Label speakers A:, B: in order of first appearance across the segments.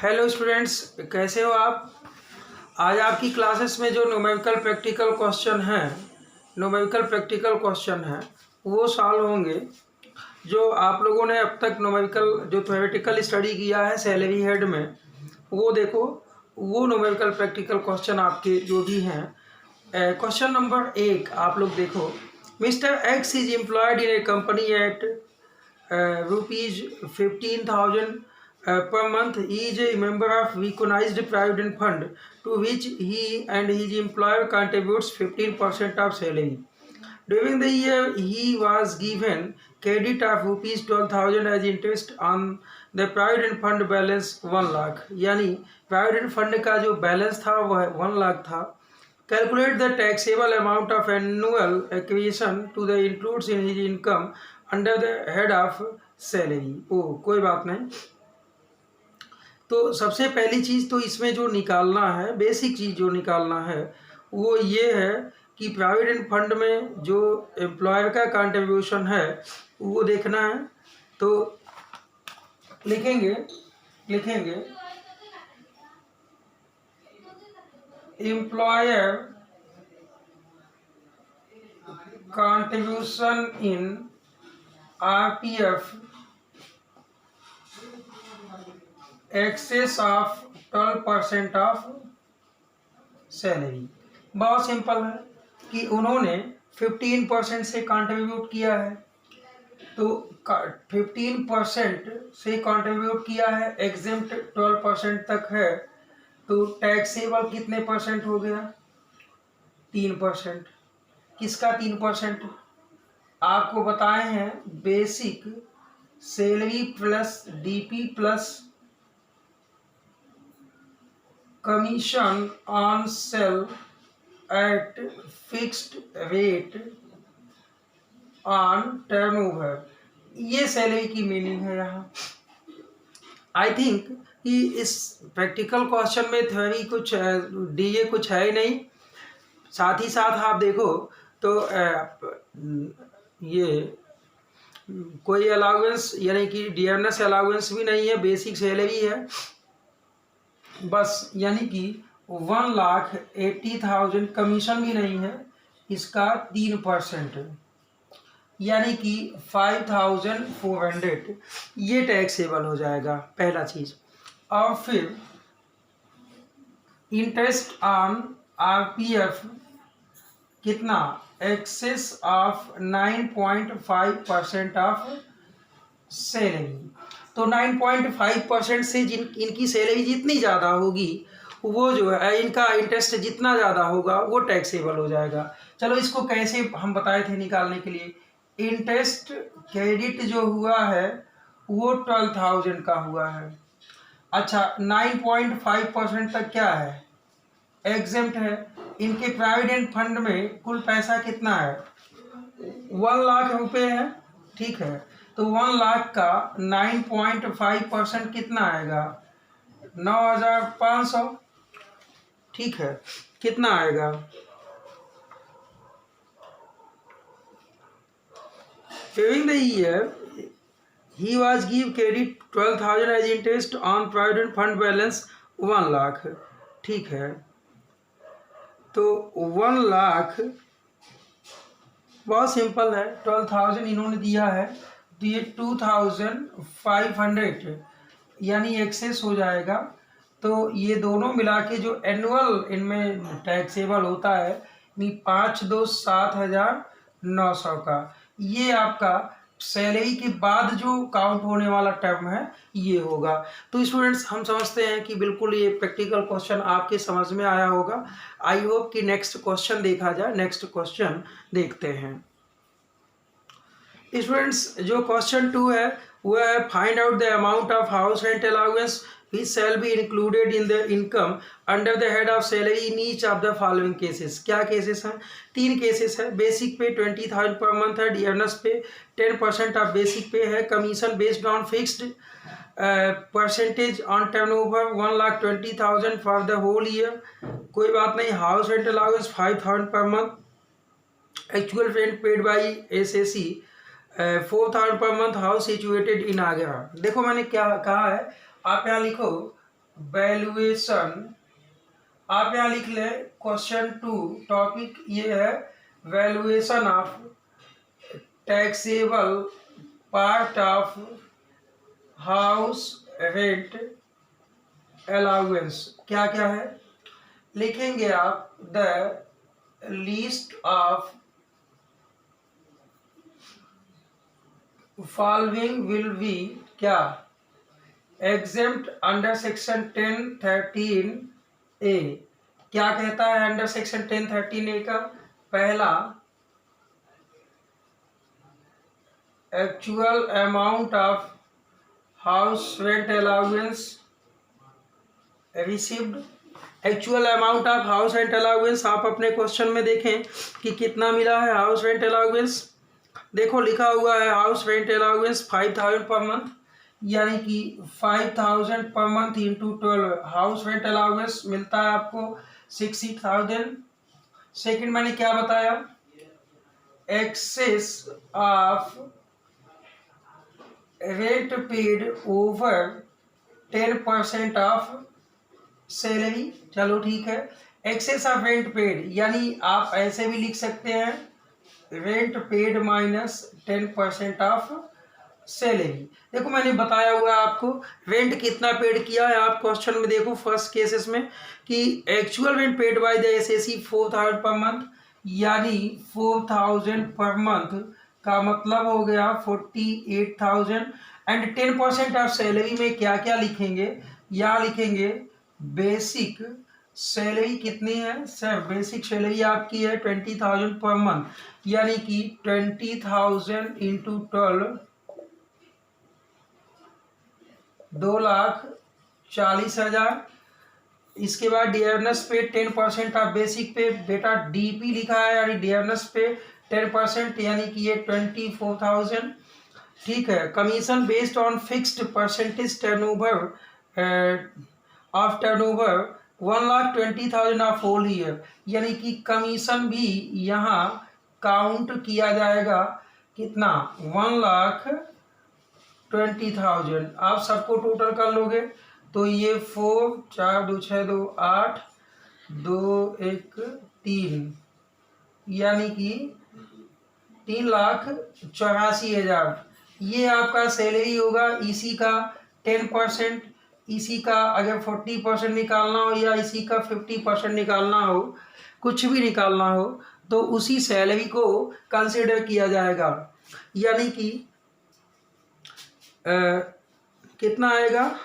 A: Hello students, कैसे हो आप। आज आपकी क्लासेस में जो न्यूमेरिकल प्रैक्टिकल क्वेश्चन है वो सॉल्व होंगे। जो आप लोगों ने अब तक न्यूमेरिकल जो थ्योरेटिकल स्टडी किया है सैलरी हेड में, वो देखो, वो न्यूमेरिकल प्रैक्टिकल क्वेश्चन आपके जो भी हैं। क्वेश्चन नंबर 1 आप लोग देखो। Mister x is employed in A company at ₹15,000 per month. He is a member of recognized provident fund to which he and his employer contributes 15% of salary. During the year, he was given credit of ₹12,000 as interest on the provident fund balance 1 lakh. यानी provident fund का जो balance था वह 1 लाख था। Calculate the taxable amount of annual acquisition to the includes in his income under the head of salary. कोई बात नहीं। तो सबसे पहली चीज़ तो इसमें जो निकालना है, बेसिक चीज़ जो निकालना है वो ये है कि प्रोविडेंट फंड में जो एम्प्लॉयर का कंट्रीब्यूशन है वो देखना है। तो लिखेंगे employer contribution in RPF excess of 12% of salary. बहुत सिंपल है कि उन्होंने 15% से कंट्रीब्यूट किया है, तो 15% से कंट्रीब्यूट किया है, एग्जेम्प्ट 12% तक है, तो टैक्सेबल कितने परसेंट हो गया? 3%। किसका 3%? आपको बताए हैं basic salary plus DP plus commission on sale at fixed rate on turnover. ये सैलरी की मीनिंग है यहाँ। आई थिंक कि इस प्रैक्टिकल क्वेश्चन में थ्योरी कुछ डीए कुछ है ही नहीं। साथ ही साथ आप देखो तो ये कोई अलाउंस यानी कि डियरनेस अलाउंस भी नहीं है, बेसिक सैलरी है बस। यानी कि 1,80,000 कमीशन भी नहीं है, इसका 3% यानी कि 5,400 ये टैक्सेबल हो जाएगा, पहला चीज़। और फिर इंटरेस्ट ऑन RPF कितना? Excess of 9.5% of salary. तो 9.5% से इनकी सैलरी जितनी ज़्यादा होगी वो जो है इनका इंटरेस्ट जितना ज़्यादा होगा वो टैक्सेबल हो जाएगा। चलो इसको कैसे हम बताए थे निकालने के लिए। इंटरेस्ट क्रेडिट जो हुआ है वो 12,000 का हुआ है। अच्छा, 9.5% तक क्या है? एग्जेम्प्ट है। इनके प्रोविडेंट फंड में कुल पैसा कितना है? 1 लाख रुपए है, ठीक है। तो 1 लाख का 9.5% कितना आएगा? 9,500, ठीक है। कितना आएगा? During the year, he was give credit 12,000 as interest on provident fund balance 1 lakh, ठीक है। तो 1 लाख बहुत सिंपल है, 12,000 इन्होंने दिया है तो ये 2,500 यानी एक्सेस हो जाएगा। तो ये दोनों मिला के जो एनुअल इनमें टैक्सेबल होता है 5,2 7,900 का, ये आपका सैलरी के बाद जो काउंट होने वाला टर्म है ये होगा। तो स्टूडेंट्स, हम समझते हैं कि बिल्कुल ये प्रैक्टिकल क्वेश्चन आपके समझ में आया होगा। आई होप कि नेक्स्ट क्वेश्चन देखा जाए। नेक्स्ट क्वेश्चन देखते हैं स्टूडेंट्स। जो क्वेश्चन 2 है वो है find out the amount of house rent allowance which shall be included in the income under the head of salary in each of the following cases। क्या cases हैं? 3 cases है। Basic पे 20,000 per month है, dearness पे 10% of basic pay है, commission based on fixed percentage on turnover 1,20,000 for the whole year. कोई बात नहीं। House rent allowance 5,000 per month, actual rent paid by SAC 4,000 per month, house situated in Agra. देखो मैंने क्या कहा है, आप यहाँ लिखो वैल्यूएशन, आप यहाँ लिख लें क्वेश्चन 2, टॉपिक ये है valuation of taxable part of house rent allowance. क्या क्या है लिखेंगे आप, the list of following will be क्या एग्जेम्प्ट अंडर सेक्शन 1013 ए। क्या कहता है अंडर सेक्शन 1013 ए का? पहला, actual amount of house rent allowance received. Actual amount of house rent allowance आप अपने क्वेश्चन में देखें कि कितना मिला है हाउस रेंट अलाउंस। देखो लिखा हुआ है house rent allowance 5000 per month, यानी कि 5000 per month into 12 house rent allowance मिलता है आपको 60,000। सेकंड मैंने क्या बताया, excess of rent paid over 10% of salary. चलो ठीक है, एक्सेस ऑफ रेंट पेड, यानी आप ऐसे भी लिख सकते हैं rent paid minus 10% of salary. देखो मैंने बताया हुआ है आपको रेंट कितना पेड किया है। आप क्वेश्चन में देखो फर्स्ट केसेस में कि actual rent paid by the assessee 4000 per month, यानी 4000 पर मंथ का मतलब हो गया 48,000 एंड 10% ऑफ सैलरी में क्या क्या लिखेंगे, या लिखेंगे बेसिक सैलरी कितनी है सर, बेसिक सैलरी आपकी है 20,000 पर मंथ, यानी कि 20,000 इंटू 12 2,40,000। इसके बाद डियरनेस पे 10% ऑफ बेसिक पे, बेटा डीपी लिखा है यानी डियरनेस पे 10%, यानी कि ये 24,000। ठीक है, commission based on fixed percentage turnover of turnover 1,20,000 of whole year, यानी कि कमीशन भी यहाँ काउंट किया जाएगा कितना 1,20,000। आप सबको टोटल कर लोगे तो ये 4 4 2 6 2 8 2 1 3, यानी कि 3,84,000 ये आपका सैलरी होगा। इसी का 10%, इसी का अगर 40% निकालना हो या इसी का 50% निकालना हो, कुछ भी निकालना हो तो उसी सैलरी को कंसिडर किया जाएगा, यानी कि कितना आएगा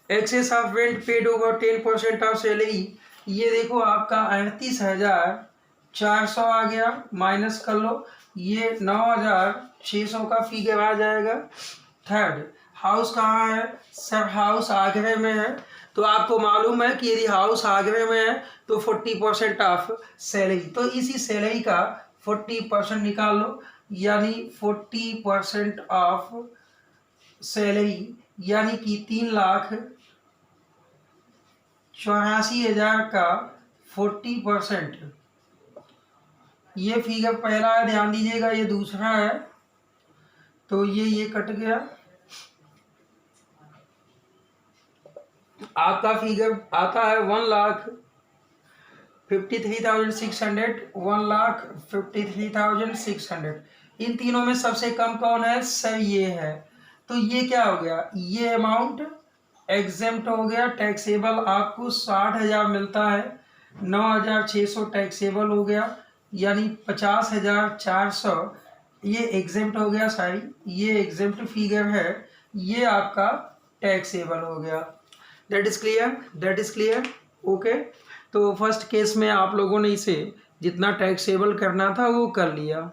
A: excess of rent paid over 10% of salary. ये देखो आपका 38,400 आ गया, माइनस कर लो, ये 9,600 का फिगर आ जाएगा। थर्ड, हाउस कहाँ है सर, हाउस आगरे में है, तो आपको मालूम है कि यदि हाउस आगरे में है तो 40% ऑफ सैलरी, तो इसी सैलरी का 40% निकाल लो, यानी 40% ऑफ सैलरी, यानी कि 3,84,000 का 40%। ये फिगर पहला है, ध्यान दीजिएगा, ये दूसरा है, तो ये कट गया। आपका फिगर आता है 1,53,600, 1,53,600। इन तीनों में सबसे कम कौन है सर, ये है। तो ये क्या हो गया, ये अमाउंट एग्जेम्प्ट हो गया टैक्सेबल, आपको 60,000 मिलता है, 9,600 टैक्सेबल हो गया, यानी 50,400 ये एग्जेम्प्ट हो गया। सारी ये एग्जेम्प्ट फिगर है, ये आपका टैक्सेबल हो गया। That is clear, that is clear, okay. तो फर्स्ट केस में आप लोगों ने इसे जितना टैक्सेबल करना था वो कर लिया।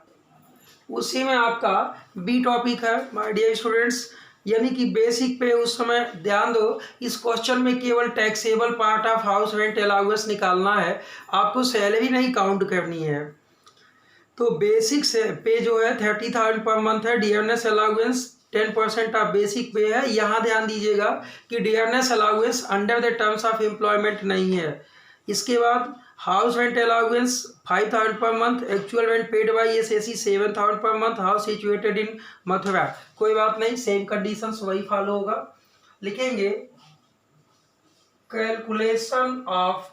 A: उसी में आपका बी टॉपिक है माय डियर स्टूडेंट्स, यानी कि बेसिक पे उस समय ध्यान दो, इस क्वेश्चन में केवल taxable part of house rent allowance निकालना है, आपको सैलरी नहीं काउंट करनी है। तो बेसिक से पे जो है 30,000 पर मंथ है, dearness allowance 10% of basic pay है। यहाँ ध्यान दीजिएगा कि dearness allowance under the terms of employment नहीं है। इसके बाद house rent allowance 5,000 per month, actual rent paid by SSC 7,000 per month, house situated in Mathura. कोई बात नहीं, सेम कंडीशंस वही फॉलो होगा। लिखेंगे calculation of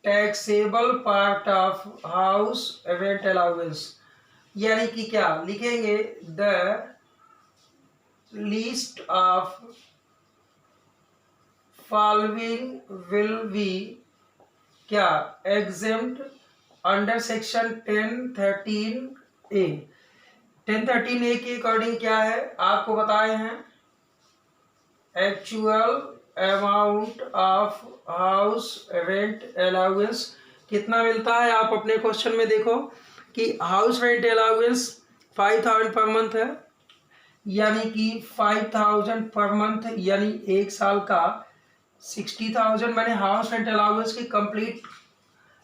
A: taxable part of house rent allowance, यानी कि क्या लिखेंगे, the list of following will be क्या exempt under section 1013A। 1013A के अकॉर्डिंग क्या है आपको बताए हैं, actual amount of house rent allowance कितना मिलता है। आप अपने क्वेश्चन में देखो कि house rent allowance 5000 per month है, यानी कि 5000 पर मंथ यानी एक साल का 60,000। मैंने हाउस रेंट अलाउंस की कंप्लीट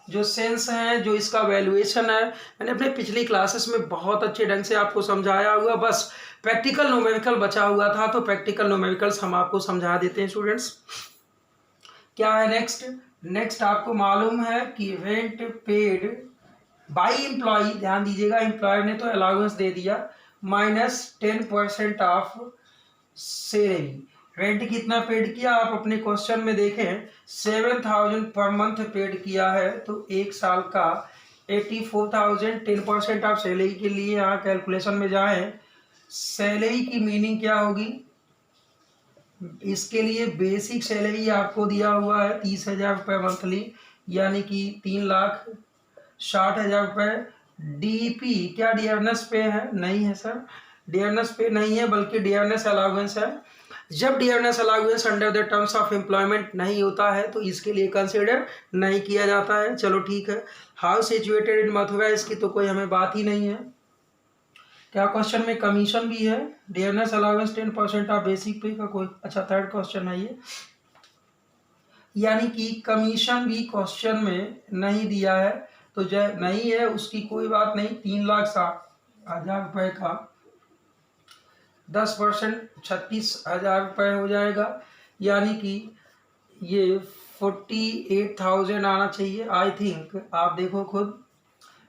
A: जो सेंस है, जो इसका वैल्यूएशन है, मैंने अपने पिछली क्लासेस में बहुत अच्छे ढंग से आपको समझाया हुआ। बस प्रैक्टिकल न्यूमेरिकल बचा हुआ था, तो प्रैक्टिकल न्यूमेरिकल्स हम आपको समझा देते हैं स्टूडेंट्स। क्या है नेक्स्ट आपको मालूम है कि रेंट पेड बाई एम्प्लॉय, ध्यान दीजिएगा, एम्प्लॉयर ने तो अलाउंस दे दिया, -10% ऑफ सैलरी। रेंट कितना पेड किया आप अपने क्वेश्चन में देखें, 7000 पर मंथ पेड किया है, तो एक साल का 84,000। 10% ऑफ सैलरी के लिए यहाँ कैलकुलेशन में जाएं, सैलरी की मीनिंग क्या होगी, इसके लिए बेसिक सैलरी आपको दिया हुआ है 30,000 रुपये मंथली, यानी कि 3,60,000 रुपये। डीपी क्या डियरनेस पे है, नहीं है सर, डियरनेस पे नहीं है, बल्कि डियरनेस अलाउंस है। जब dearness allowance under the terms of employment नहीं होता है तो इसके लिए कंसिडर नहीं किया जाता है। चलो ठीक है। हाउस सिचुएटेड इन मथुरा, इसकी तो कोई हमें बात ही नहीं है। क्या क्वेश्चन में कमीशन भी है, डियरनेस अलाउंस 10% ऑफ बेसिक पे का कोई, अच्छा थर्ड क्वेश्चन है ये, यानी कि कमीशन भी क्वेश्चन में नहीं दिया है, तो जो नहीं है उसकी कोई बात नहीं। 3,60,000 रुपये का 10% 36,000 रुपये हो जाएगा, यानी कि ये 48,000 आना चाहिए आई थिंक। आप देखो खुद।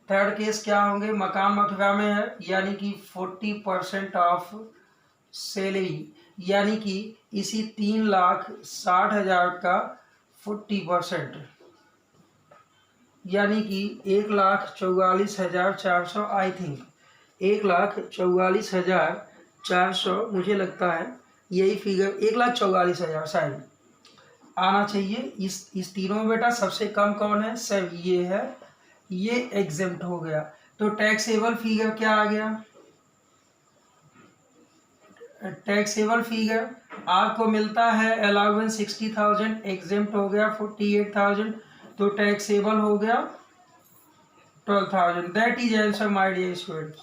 A: थर्ड केस क्या होंगे, मकान मथुरा में है, यानी कि 40% ऑफ सैलरी, यानी कि इसी 3,60,000 का 40%, यानी कि 1,44,400 आई थिंक, 1,44,400 मुझे लगता है, यही फिगर 1,44,000 शायद आना चाहिए। इस तीनों में बेटा सबसे कम कौन है, सर ये है, ये एग्जेम्प्ट हो गया। तो टैक्सेबल फिगर क्या आ गया, टैक्सेबल फिगर आपको मिलता है अलाउंस 60,000, एग्जेम्प्ट हो गया 48,000, तो टैक्सेबल हो गया 12,000। That is answer my dear student.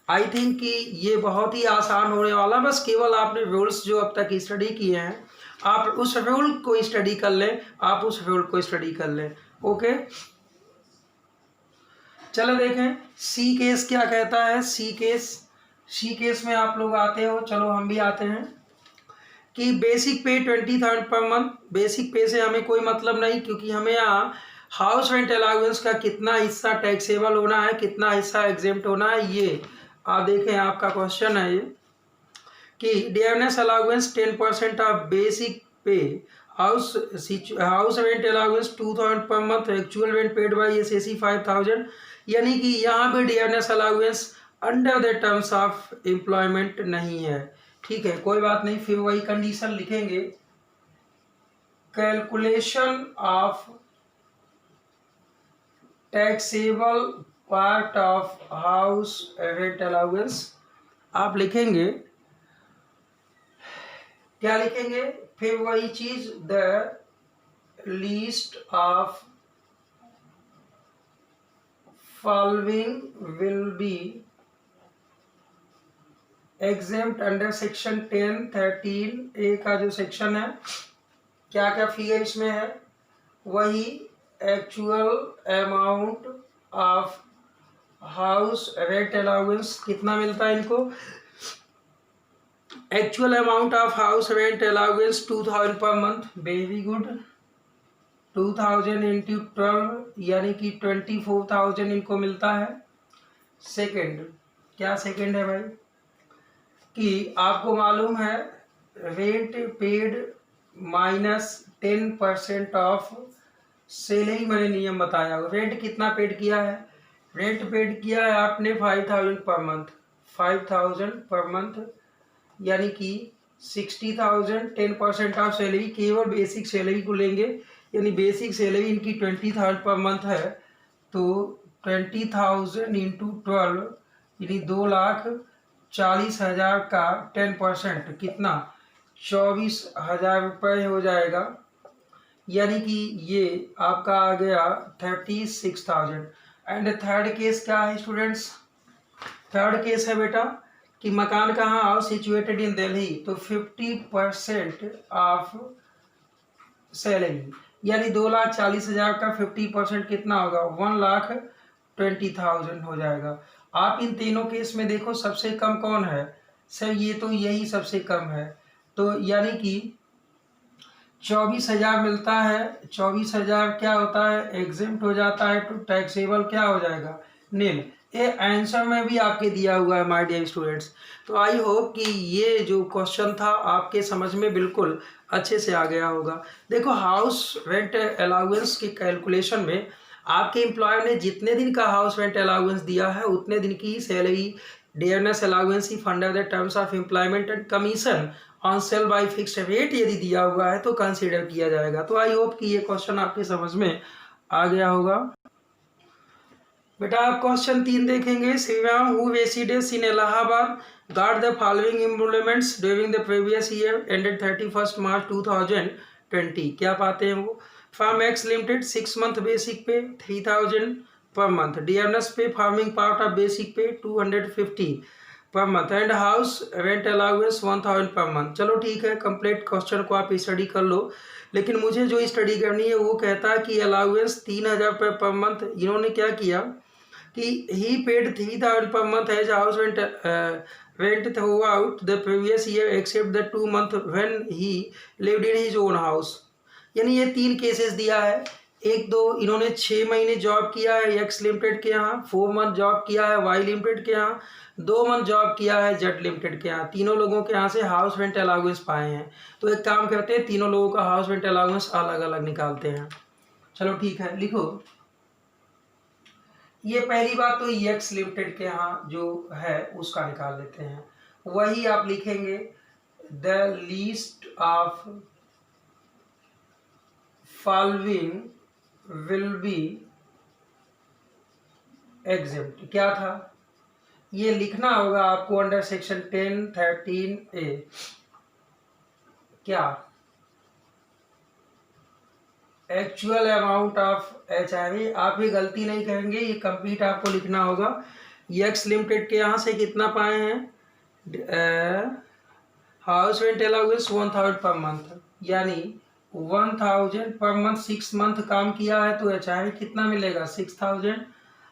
A: आई थिंक कि ये बहुत ही आसान होने वाला, बस केवल आपने रूल्स जो अब तक स्टडी किए हैं आप उस रूल को स्टडी कर लें, आप उस रूल को स्टडी कर लें। ओके, चलो देखें सी केस क्या कहता है। सी केस में आप लोग आते हो, चलो हम भी आते हैं कि बेसिक पे 20,000 पर मंथ। बेसिक पे से हमें कोई मतलब नहीं, क्योंकि हमें यहाँ हाउस रेंट अलाउंस का कितना हिस्सा टैक्सेबल होना है, कितना हिस्सा एग्जेम्प्ट होना है, ये आप देखें। आपका क्वेश्चन है ये कि डियरनेस अलाउंस 10% ऑफ बेसिक पे, हाउस रेंट अलाउंस 2,000 पर month, actual rent paid by SSC 5,000, यानी कि यहाँ पे dearness allowance under the terms of employment नहीं है। ठीक है, कोई बात नहीं, फिर वही कंडीशन लिखेंगे, calculation of taxable part of house rent allowance. आप लिखेंगे, क्या लिखेंगे, फिर वही चीज, the list of following will be exempt under section 1013A का जो सेक्शन है, क्या क्या फिगर इसमें है, वही actual amount of house rent allowance कितना मिलता है इनको, actual amount of house rent allowance 2,000 per month, very good, 2,000 into 12 यानी कि 24,000 इनको मिलता है। सेकंड, क्या सेकंड है भाई, कि आपको मालूम है रेंट पेड -10% ऑफ सैलरी, मैंने नियम बताया होगा। रेंट कितना पेड किया है? रेंट पेड किया है आपने 5000 पर मंथ, 5000 पर मंथ, यानी कि 60,000, 10% ऑफ सैलरी, केवल बेसिक सैलरी को लेंगे, यानी बेसिक सैलरी इनकी 20,000 पर मंथ है, तो 20,000 इंटू 12 यानी 2,40,000 का 10% कितना? 24,000 रुपये हो जाएगा, यानी कि ये आपका आ गया 36,000। एंड थर्ड केस क्या है स्टूडेंट्स? थर्ड केस है बेटा कि मकान कहाँ? हाउस सिचुएटेड इन दिल्ली, तो 50% ऑफ सैलरी, यानी 2,40,000 का 50% कितना होगा? 1,20,000 हो जाएगा। आप इन तीनों केस में देखो सबसे कम कौन है? सर ये तो यही सबसे कम है, तो यानी कि 24,000 मिलता है। 24,000 क्या होता है? एग्जेम्प्ट हो जाता है, तो टैक्सेबल क्या हो जाएगा? नील। ये आंसर में भी आपके दिया हुआ है माय डियर स्टूडेंट्स। तो आई होप कि ये जो क्वेश्चन था आपके समझ में बिल्कुल अच्छे से आ गया होगा। देखो हाउस रेंट अलाउंस की कैलकुलेशन में आपके एम्प्लॉयर ने जितने दिन का हाउस रेंट अलाउंस दिया है उतने दिन की salary, dearness allowance if under the terms of employment and commission on cell bye fixed rate यदि दिया हुआ है तो कंसीडर किया जाएगा। तो आई होप कि ये क्वेश्चन आपके समझ में आ गया होगा। बेटा आप क्वेश्चन 3 देखेंगे। Shriram who residence in Allahabad got the following employments during the previous year ended 31 March 2020। क्या पाते हैं वो? Firm X limited 6 month basic pay 3,000 per month, dearness pay forming part of basic pay 250 per month, and house rent allowance 1,000 per month. चलो ठीक है, complete question को आप study कर लो, लेकिन मुझे जो स्टडी करनी है वो कहता है कि अलाउंस 3,000 रुपये पर मंथ। इन्होंने क्या किया कि ही paid 3,000 per month as house rent throughout the previous year except the 2 month when he lived in his own house। यानी ये 3 केसेस दिया है। एक दो इन्होंने 6 महीने जॉब किया है एक्स लिमिटेड के यहाँ, 4 मंथ जॉब किया है वाई लिमिटेड के यहाँ, 2 मंथ जॉब किया है जेड लिमिटेड के यहाँ। तीनों लोगों के यहाँ से हाउस रेंट अलाउंस पाए हैं। तो एक काम करते हैं, तीनों लोगों का हाउस रेंट अलाउंस अलग अलग निकालते हैं। चलो ठीक है, लिखो। ये पहली बात तो एक्स लिमिटेड के यहाँ जो है उसका निकाल लेते हैं। वही आप लिखेंगे the least of following will be exempt. क्या था ये लिखना होगा आपको अंडर सेक्शन 10(13)(a)। क्या? Actual amount of HRA. आप ये गलती नहीं करेंगे, ये कंप्लीट आपको लिखना होगा। एक्स लिमिटेड के यहाँ से कितना पाए हैं? House rent allowance 1,000 per month, यानी 1,000 पर मंथ 6 मंथ काम किया है तो एचआरए कितना मिलेगा? 6,000।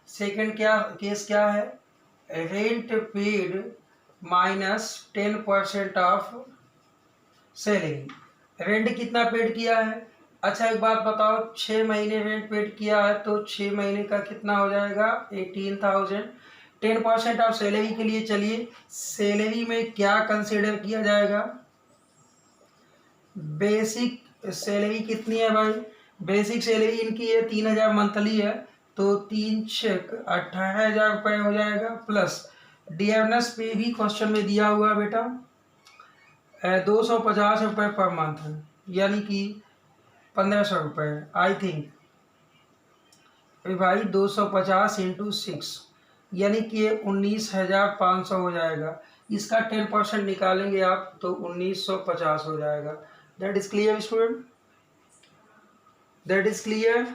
A: सेकेंड क्या केस क्या है? Rent paid minus 10% of salary. Rent कितना पेड किया है? अच्छा एक बात बताओ, 6 महीने रेंट पेड किया है तो 6 महीने का कितना हो जाएगा? 18,000। 10% ऑफ सैलरी के लिए चलिए, सैलरी में क्या कंसिडर किया जाएगा? बेसिक सैलरी कितनी है भाई? बेसिक सैलरी इनकी है 3,000 मंथली है, तो 3×6 = 18,000 रुपये हो जाएगा, प्लस डियरनेस पे भी क्वेश्चन में दिया हुआ है बेटा 250 रुपये पर मंथ, यानी कि 1,500 रुपये। आई थिंक भाई 250 × 6 यानी कि ये 19,500 हो जाएगा। इसका 10% निकालेंगे आप तो 1,950 हो जाएगा। That is clear student? That is clear?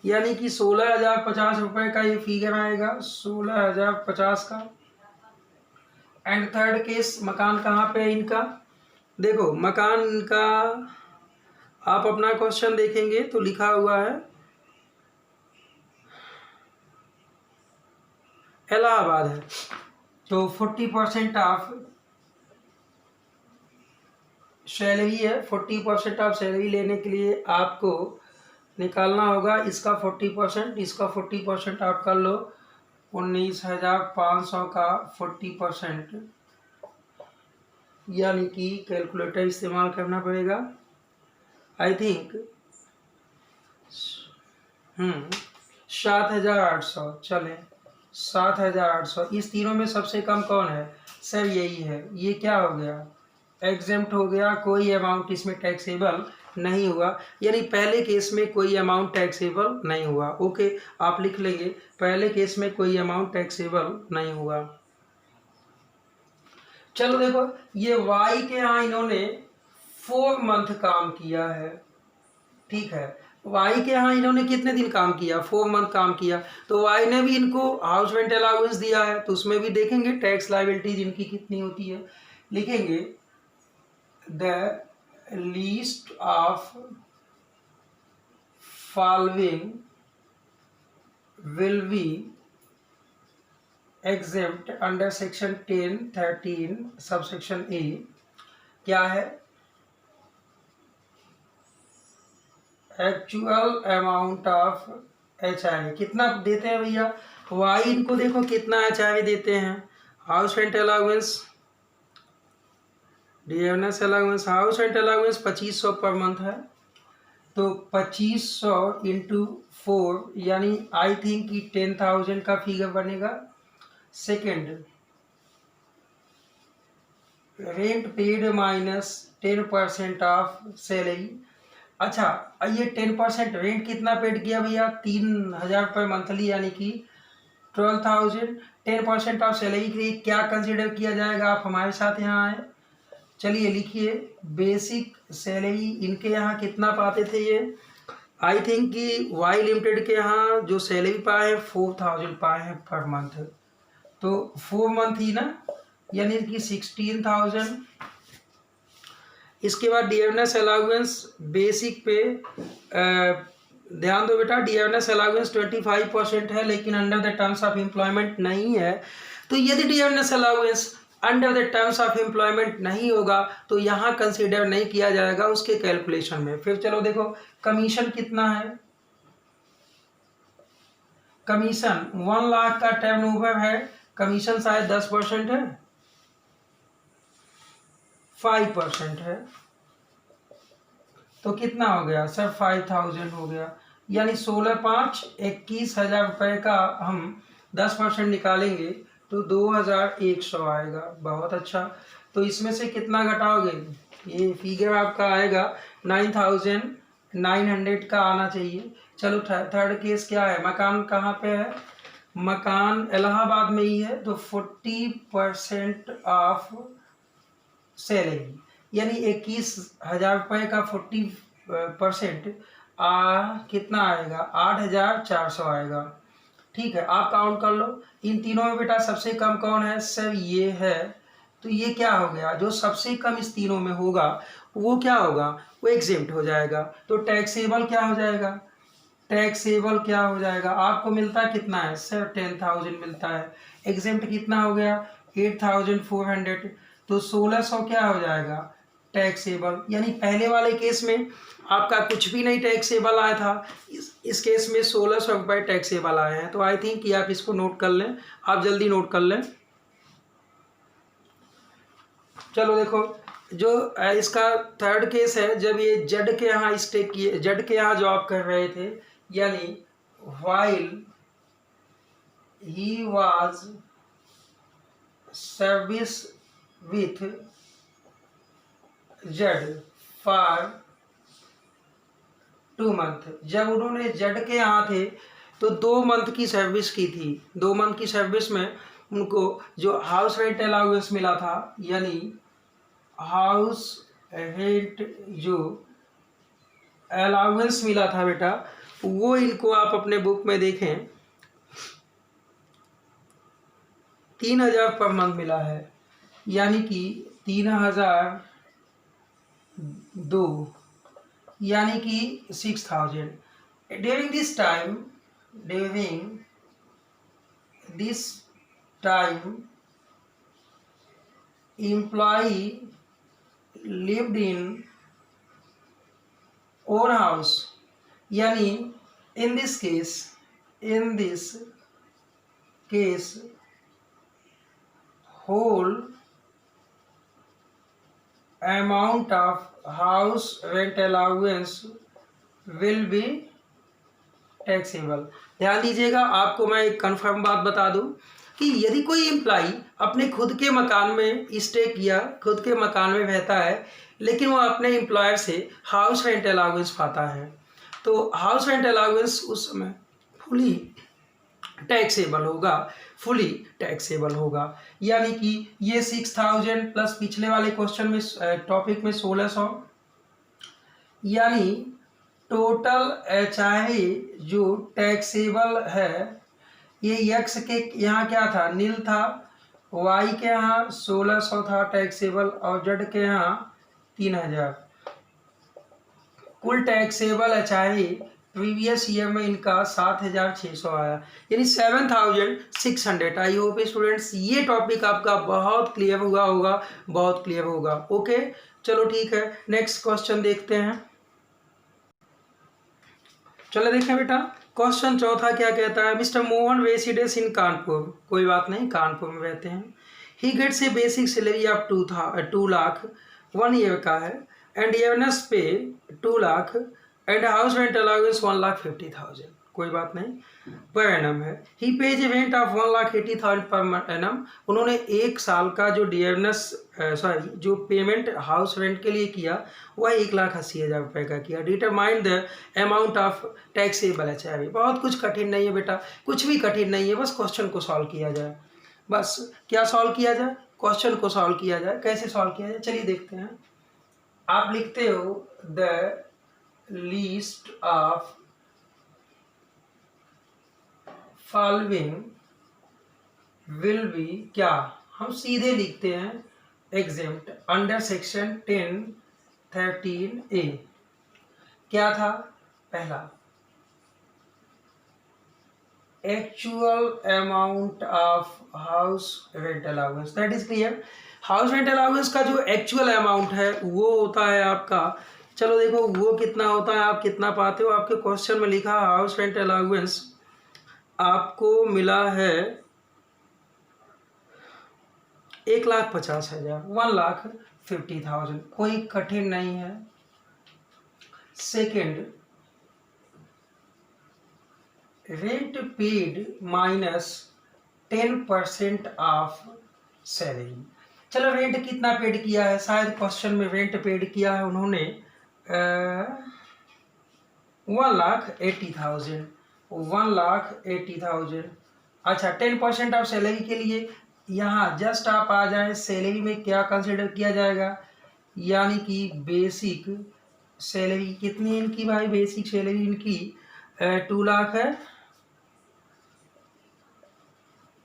A: यानी कि 16,050 रुपये का ये फिगर आएगा, 16,050 का। एंड थर्ड केस, मकान कहाँ पे है इनका? देखो मकान का आप अपना क्वेश्चन देखेंगे तो लिखा हुआ है इलाहाबाद है, तो 40% ऑफ सैलरी है। 40% ऑफ सैलरी लेने के लिए आपको निकालना होगा इसका 40%, इसका 40% आप कर लो। 19,500 का 40% यानी कि कैलकुलेटर इस्तेमाल करना पड़ेगा। आई थिंक 7,800, चलें 7,800। इस तीनों में सबसे कम कौन है सर? यही है। ये क्या हो गया? एग्जेम्प्ट हो गया, कोई अमाउंट इसमें टैक्सेबल नहीं हुआ, यानी पहले केस में कोई अमाउंट टैक्सेबल नहीं हुआ। ओके, आप लिख लेंगे पहले केस में कोई अमाउंट टैक्सेबल नहीं हुआ। चलो देखो, ये वाई के यहाँ इन्होंने 4 मंथ काम किया है, ठीक है। वाई के यहाँ इन्होंने कितने दिन काम किया? 4 मंथ काम किया। तो वाई ने भी इनको हाउस रेंट अलाउंस दिया है, तो उसमें भी देखेंगे टैक्स लायबिलिटीज इनकी कितनी होती है। लिखेंगे the least of following will be exempt under section 10(13) subsection A. क्या है? एक्चुअल अमाउंट ऑफ HIV कितना देते हैं भैया? वाई इनको देखो कितना HIV देते हैं। House rent allowance, dearness allowance, house rent allowance 2500 per month है, तो 2500 इंटू 4 यानी आई थिंक कि 10,000 का फिगर बनेगा। Second, rent paid minus 10% of salary. अच्छा, ये 10% रेंट कितना पेड किया भैया? 3,000 रुपये मंथली, यानी कि 12,000। 10% ऑफ सैलरी के लिए क्या कंसिडर किया जाएगा? आप हमारे साथ यहाँ आए, चलिए लिखिए। बेसिक सैलरी इनके यहाँ कितना पाते थे ये? आई थिंक कि वाई लिमिटेड के यहाँ जो सैलरी पाए हैं 4,000 पाए हैं पर मंथ, तो 4 मंथ ही ना, यानी कि 16,000। इसके बाद डियरनेस अलाउंस बेसिक पे ध्यान दो बेटा, डियरनेस अलाउंस 25% है, लेकिन under the terms of employment नहीं है। तो यदि dearness allowance under the terms of employment नहीं होगा तो यहाँ कंसीडर नहीं किया जाएगा उसके कैलकुलेशन में। फिर चलो देखो, कमीशन कितना है? कमीशन 1 लाख का टर्नओवर है, कमीशन शायद 10% है, 5% है, तो कितना हो गया सर? 5,000 हो गया, यानी 16,5 21,000 रुपये का हम 10% निकालेंगे तो 2,100 आएगा। बहुत अच्छा, तो इसमें से कितना घटाओगे? ये फिगर आपका आएगा 9,900 का आना चाहिए। चलो थर्ड केस क्या है? मकान कहाँ पे है? मकान इलाहाबाद में ही है, तो 40% ऑफ सैलरी, यानी 21,000 रुपये का 40% कितना आएगा? 8,400 आएगा। ठीक है, आप काउंट कर लो। इन तीनों में बेटा सबसे कम कौन है सर? ये है। तो ये क्या हो गया? जो सबसे कम इस तीनों में होगा वो क्या होगा? वो एग्जेम्प्ट हो जाएगा। तो टैक्सेबल क्या हो जाएगा? टैक्सेबल क्या हो जाएगा? आपको मिलता कितना है सर? 10,000 मिलता है। एग्जेम्प्ट कितना हो गया? 8,400। तो 1,600 क्या हो जाएगा? टैक्सेबल। यानी पहले वाले केस में आपका कुछ भी नहीं टैक्सेबल आया था, इस केस में 1,600 रुपये टैक्सेबल आए हैं। तो आई थिंक कि आप इसको नोट कर लें, आप जल्दी नोट कर लें। चलो देखो, जो इसका थर्ड केस है, जब ये जड के यहाँ स्टे किए, जड के यहाँ जॉब कर रहे थे, यानी while he was service with जड फॉर 2 मंथ। जब उन्होंने जड के यहाँ थे तो 2 मंथ की सर्विस की थी। 2 मंथ की सर्विस में उनको जो हाउस रेंट अलाउंस मिला था, यानी हाउस रेंट जो अलाउंस मिला था बेटा, वो इनको आप अपने बुक में देखें 3,000 पर मंथ मिला है, यानी कि 3,002, यानी कि 6,000। During this time employee lived in own house, यानी in this case whole amount of house rent allowance will be taxable। ध्यान दीजिएगा, आपको मैं एक कन्फर्म बात बता दूं कि यदि कोई एम्प्लॉई अपने खुद के मकान में स्टे किया, खुद के मकान में रहता है, लेकिन वो अपने एम्प्लॉयर से हाउस रेंट अलाउंस पाता है, तो हाउस रेंट अलाउंस उस समय फुली टैक्सेबल होगा, फुली टैक्सेबल होगा। यानी कि ये 6000 प्लस पिछले वाले क्वेश्चन में टॉपिक में 1600, यानी टोटल HI जो टैक्सेबल है, ये यक्स के यहाँ क्या था, नील था, वाई के यहाँ 1600 था टैक्सेबल, और जेड के यहाँ 3000। कुल टैक्सेबल HI प्रीवियस ईयर में इनका 7600 आया, यानी 7600। आई होप स्टूडेंट्स ये टॉपिक आपका बहुत क्लियर हुआ होगा, बहुत क्लियर होगा। ओके, चलो ठीक है, नेक्स्ट क्वेश्चन देखते हैं। चलो देखें बेटा, क्वेश्चन चौथा क्या कहता है। Mister Mohan residence in Kanpur, कोई बात नहीं, कानपुर में रहते हैं। He gets a basic salary of 2 lakh 1 year का है, and dearness pay 2 lakh, and house rent allowance 1,50,000, कोई बात नहीं, पर एनम है। ही page rent of 1,80,000 per annum. उन्होंने एक साल का जो जो पेमेंट हाउस रेंट के लिए किया वह 1,80,000 रुपये का किया। Determine the amount of taxable HI। बहुत कुछ कठिन नहीं है बेटा, कुछ भी कठिन नहीं है, बस क्वेश्चन को सॉल्व किया जाए। बस क्या सॉल्व किया जाए, क्वेश्चन को सॉल्व किया जाए। कैसे सॉल्व किया जाए, चलिए देखते हैं। आप लिखते हो the list of following will be, क्या हम सीधे लिखते हैं, एग्जेम्प्ट अंडर सेक्शन 10(13)A। क्या था, पहला actual amount of house rent allowance, that is clear. House rent allowance का जो एक्चुअल अमाउंट है वो होता है आपका, चलो देखो वो कितना होता है, आप कितना पाते हो। आपके क्वेश्चन में लिखा हाउस रेंट अलाउंस आपको मिला है 1,50,000, 1,50,000, कोई कठिन नहीं है। Second, rent paid minus 10% of salary. चलो रेंट कितना पेड किया है, शायद क्वेश्चन में रेंट पेड किया है उन्होंने 1,80,000, 1,80,000। अच्छा, 10% ऑफ सैलरी के लिए यहाँ जस्ट आप आ जाए, सैलरी में क्या कंसिडर किया जाएगा, यानी कि बेसिक सैलरी कितनी है इनकी भाई, बेसिक सैलरी इनकी 2 लाख है,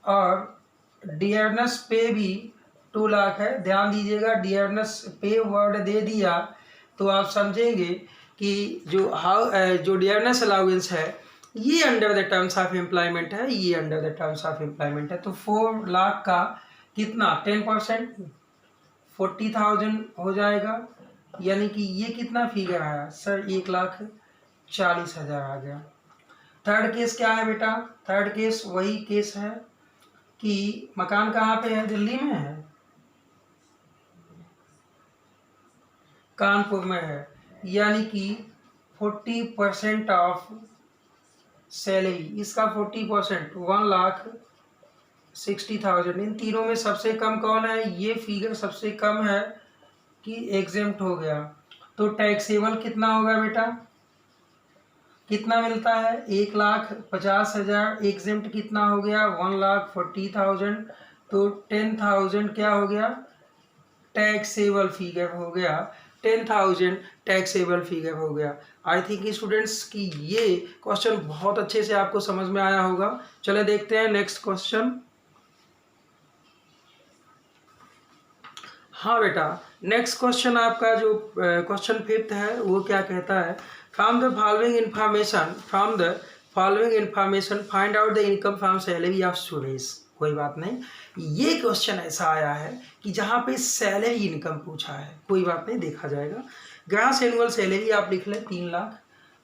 A: और डियरनेस पे भी 2 लाख है। ध्यान दीजिएगा, डियरनेस पे वर्ड दे दिया तो आप समझेंगे कि जो डियरनेस अलाउंस है ये under the terms of employment है, ये under the terms of employment है। तो 4 लाख का कितना 10% 40,000 हो जाएगा, यानी कि ये कितना फिगर आया सर, 1,40,000 आ गया। थर्ड केस क्या है बेटा, थर्ड केस वही केस है कि मकान कहाँ पे है, दिल्ली में है, कानपुर में है, यानी कि 40% ऑफ सैलरी, इसका 40% 1,60,000। इन तीनों में सबसे कम कौन है, ये फिगर सबसे कम है कि एग्जेम्प्ट हो गया। तो टैक्सेबल कितना होगा बेटा, कितना मिलता है 1,50,000, एग्जेम्प्ट कितना हो गया 1,40,000, तो 10,000 क्या हो गया, टैक्सेबल फिगर हो गया, 10,000 टैक्सेबल फिगर हो गया। आई थिंक स्टूडेंट्स कि ये क्वेश्चन बहुत अच्छे से आपको समझ में आया होगा। चले देखते हैं नेक्स्ट क्वेश्चन। हाँ बेटा, नेक्स्ट क्वेश्चन आपका जो क्वेश्चन 5th है वो क्या कहता है, from the following information find out the income from salary of students. कोई बात नहीं, ये क्वेश्चन ऐसा आया है कि जहाँ पे सैलरी इनकम पूछा है, कोई बात नहीं, देखा जाएगा। ग्रास एनुअल सैलरी आप लिख लें 3 लाख,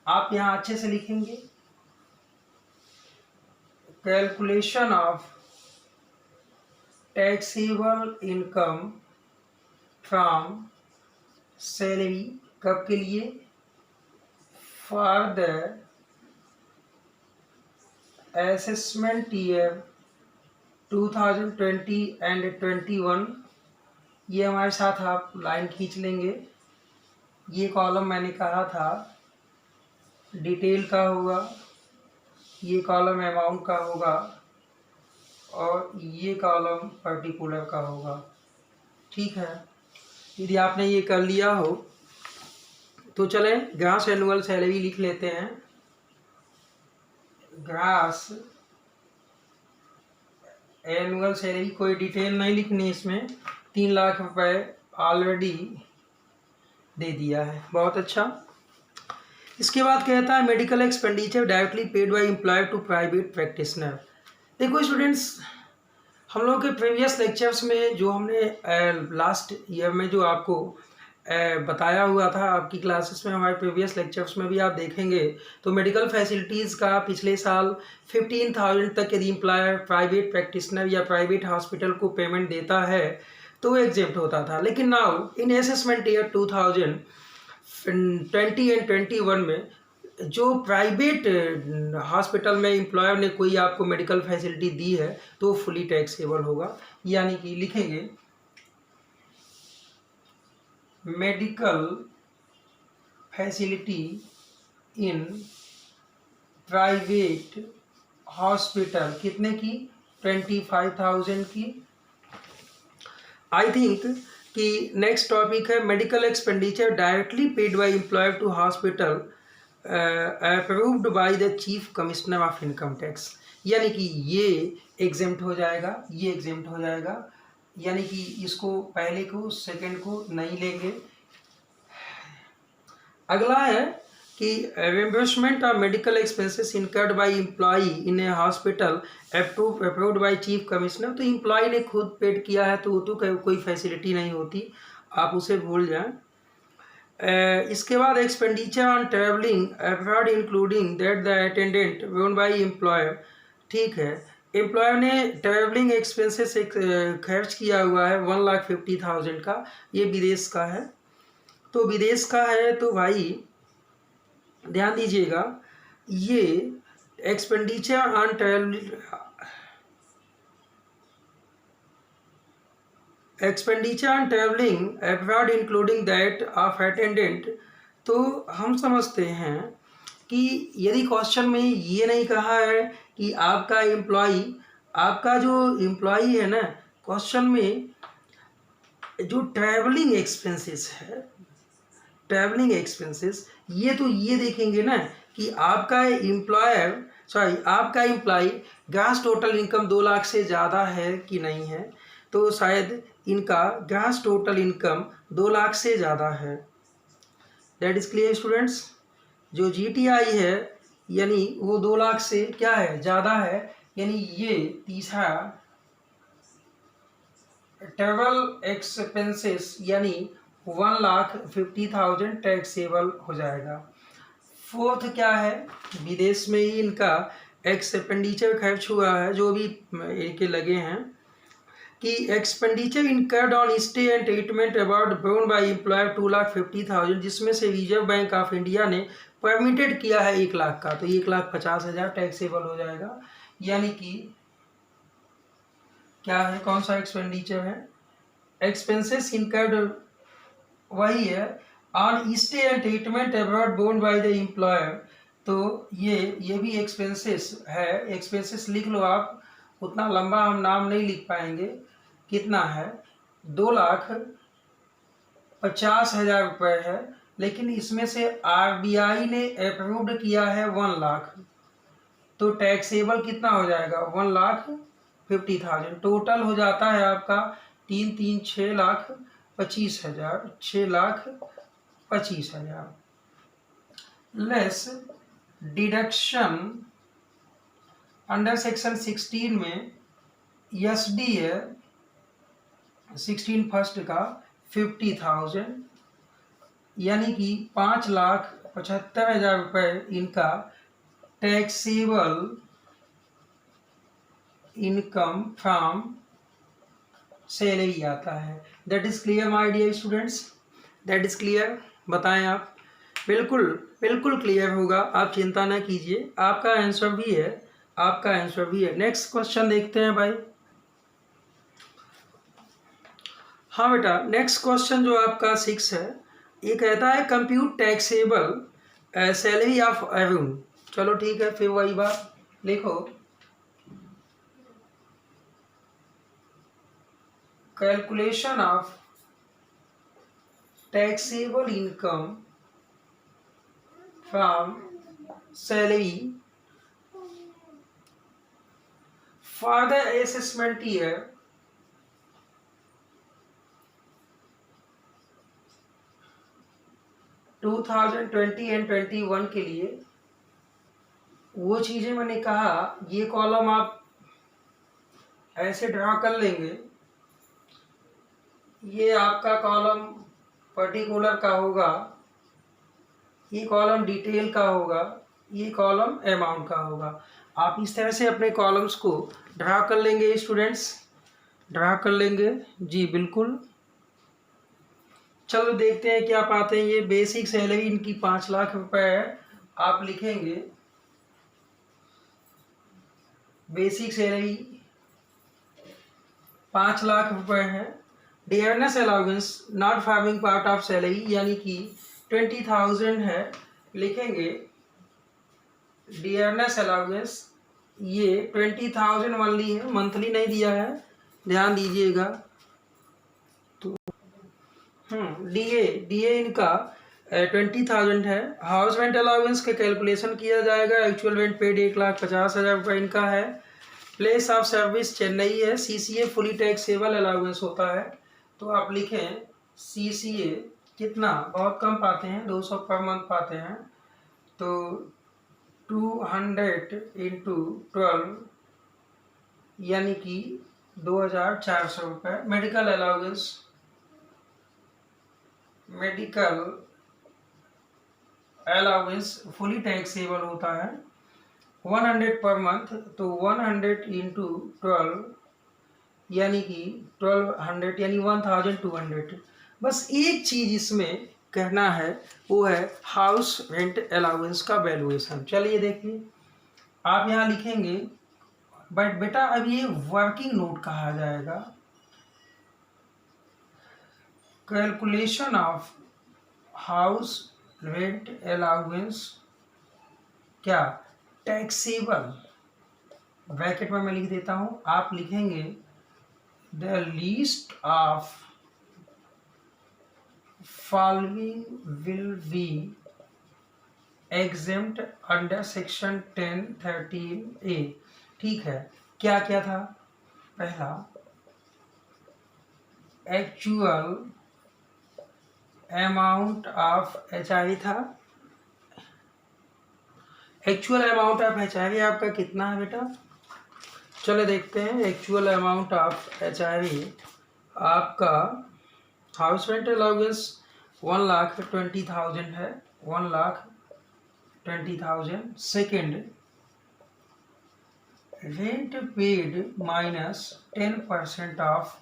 A: आप यहाँ अच्छे से लिखेंगे calculation of taxable income from salary कब के लिए? For the assessment year 2020 and 21। ये हमारे साथ आप लाइन खींच लेंगे। ये कॉलम मैंने कहा था डिटेल का होगा, ये कॉलम अमाउंट का होगा और ये कॉलम पर्टिकुलर का होगा। ठीक है, यदि आपने ये कर लिया हो तो चलें ग्रास एनुअल सैलरी लिख लेते हैं। ग्रास एनुअल सैलरी, कोई डिटेल नहीं लिखनी इसमें। 3 लाख रुपए ऑलरेडी दे दिया है, बहुत अच्छा। इसके बाद कहता है medical expenditure directly paid by employer to private practitioner. देखो स्टूडेंट्स, हम लोग के प्रीवियस लेक्चर्स में जो हमने लास्ट ईयर में जो आपको बताया हुआ था, आपकी क्लासेस में, हमारे प्रीवियस लेक्चर्स में भी आप देखेंगे तो मेडिकल फैसिलिटीज़ का पिछले साल 15,000 तक यदि एम्प्लॉयर प्राइवेट प्रैक्टिशनर या प्राइवेट हॉस्पिटल को पेमेंट देता है तो वो एग्जेम्प्ट होता था। लेकिन now in assessment year 2020 and 21 में जो प्राइवेट हॉस्पिटल में एम्प्लॉयर ने कोई आपको मेडिकल फैसिलिटी दी है तो फुली टैक्सेबल होगा। यानी कि लिखेंगे medical facility in private hospital कितने की? 25,000 की। आई थिंक कि नेक्स्ट टॉपिक है medical expenditure directly paid by employer to hospital approved by the chief commissioner of income tax. यानी कि ये एग्जेम्प्ट हो जाएगा, ये एग्जेम्प्ट हो जाएगा, यानी कि इसको पहले को सेकंड को नहीं लेंगे। अगला है कि reimbursement of medical expenses incurred by employee in A hospital approved by chief commissioner. तो एम्प्लॉई ने खुद पेड किया है तो वो तो कोई फैसिलिटी नहीं होती, आप उसे भूल जाएं। इसके बाद expenditure on travelling abroad including that the attendant own by employer. ठीक है, एम्प्लॉयर ने ट्रैवलिंग एक्सपेंसेस खर्च किया हुआ है 1,50,000 का, ये विदेश का है। तो विदेश का है तो भाई ध्यान दीजिएगा, ये expenditure on travelling abroad including that of attendant. तो हम समझते हैं कि यदि क्वेश्चन में ये नहीं कहा है कि आपका जो एम्प्लॉई है ना, क्वेश्चन में जो ट्रैवलिंग एक्सपेंसेस है, ट्रैवलिंग एक्सपेंसेस, ये तो ये देखेंगे ना कि आपका employee gross total income 2 lakh से ज़्यादा है कि नहीं है। तो शायद इनका ग्रास टोटल इनकम 2 लाख से ज़्यादा है। That is clear students. जो GTI है यानी वो 2 लाख से क्या है, ज़्यादा है, यानी ये तीसरा ट्रैवल एक्सपेंसेस यानी 1,50,000 टैक्सेबल हो जाएगा। फोर्थ क्या है, विदेश में ही इनका एक्सपेंडिचर खर्च हुआ है जो भी इनके लगे हैं, कि expenditure incurred on stay and treatment abroad borne by employer 2,50,000, जिसमें से रिजर्व बैंक ऑफ इंडिया ने परमिटेड किया है 1 लाख का, तो 1,50,000 टैक्सेबल हो जाएगा। यानी कि क्या है, कौन सा एक्सपेंडिचर है, एक्सपेंसेस इनकर्ड वही है on stay and treatment abroad borne by the employer. तो ये भी एक्सपेंसेस है, एक्सपेंसेस लिख लो आप, उतना लंबा हम नाम नहीं लिख पाएंगे। कितना है, 2,50,000 रुपये है, लेकिन इसमें से RBI ने अप्रूव्ड किया है 1 लाख, तो टैक्सेबल कितना हो जाएगा, 1,50,000। टोटल हो जाता है आपका 6,25,000, 6,25,000 लेस डिडक्शन अंडर सेक्शन 16 में SD है 16 फर्स्ट का 50,000, यानी कि 5,75,000 रुपये इनका टैक्सेबल इनकम फ्रॉम सैलरी आता है। That is clear my dear students. That is clear? बताएं आप। बिल्कुल बिल्कुल क्लियर होगा, आप चिंता ना कीजिए, आपका आंसर भी है, आपका आंसर भी है। नेक्स्ट क्वेश्चन देखते हैं भाई। हाँ बेटा, नेक्स्ट क्वेश्चन जो आपका 6 है, ये कहता है compute taxable salary of every. चलो ठीक है, फिर वही बात लिखो, calculation of taxable income from salary for the assessment year 2020 and 21 के लिए। वो चीज़ें मैंने कहा, ये कॉलम आप ऐसे ड्रा कर लेंगे, ये आपका कॉलम पर्टिकुलर का होगा, ये कॉलम डिटेल का होगा, ये कॉलम अमाउंट का होगा। आप इस तरह से अपने कॉलम्स को ड्रा कर लेंगे स्टूडेंट्स, ड्रा कर लेंगे जी बिल्कुल। चलो देखते हैं क्या पाते हैं। ये बेसिक सैलरी इनकी 5 लाख रुपए है, आप लिखेंगे बेसिक सैलरी 5 लाख रुपए है। Dearness allowance not forming part of salary यानी कि 20,000 है, लिखेंगे डियरनेस अलाउंस ये 20,000 ओनली है, मंथली नहीं दिया है, ध्यान दीजिएगा। तो डीए इनका 20,000 है। हाउस रेंट अलाउंस के कैलकुलेशन किया जाएगा, एक्चुअल रेंट पेड 1,50,000 रुपये इनका है। प्लेस ऑफ सर्विस चेन्नई है। सीसीए फुली टैक्सेबल अलाउंस होता है, तो आप लिखें सीसीए कितना, बहुत कम पाते हैं, 200 पर मंथ पाते हैं, तो 200 इंटू 12 यानी कि 2,400 रुपये। Medical allowance, medical allowance fully taxable होता है 100 पर मंथ, तो 100 इंटू 12 यानी कि 1200 यानी 1200। बस एक चीज़ इसमें कहना है, वो है हाउस रेंट अलाउंस का वैल्यूएशन। चलिए देखिए, आप यहाँ लिखेंगे, बट बेटा अब ये वर्किंग नोट कहा जाएगा। Calculation of house rent allowance क्या टैक्सेबल, ब्रैकेट में मैं लिख देता हूँ, आप लिखेंगे the least of following will be exempt under section 1013A। ठीक है, क्या क्या था? पहला एक्चुअल अमाउंट ऑफ एचआरए था। एक्चुअल अमाउंट ऑफ एचआरए आपका कितना है बेटा? चलो देखते हैं। एक्चुअल अमाउंट ऑफ एचआरए आपका हाउस रेंट अलाउंस 1,20,000 है, 1,20,000। Second, rent paid minus 10% of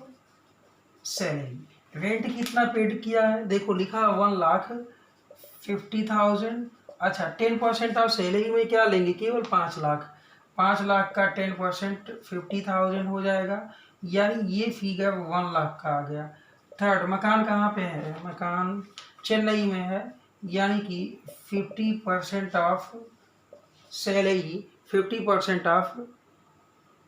A: salary. Rent कितना पेड किया है? देखो लिखा 1,50,000। अच्छा, 10% ऑफ सैलरी में क्या लेंगे? केवल 5 लाख। 5 लाख का 10% 50,000 हो जाएगा, यानी ये फिगर 1 लाख का आ गया। थर्ड, मकान कहाँ पे है? मकान चेन्नई में है, यानी कि 50% ऑफ सैलरी, 50% ऑफ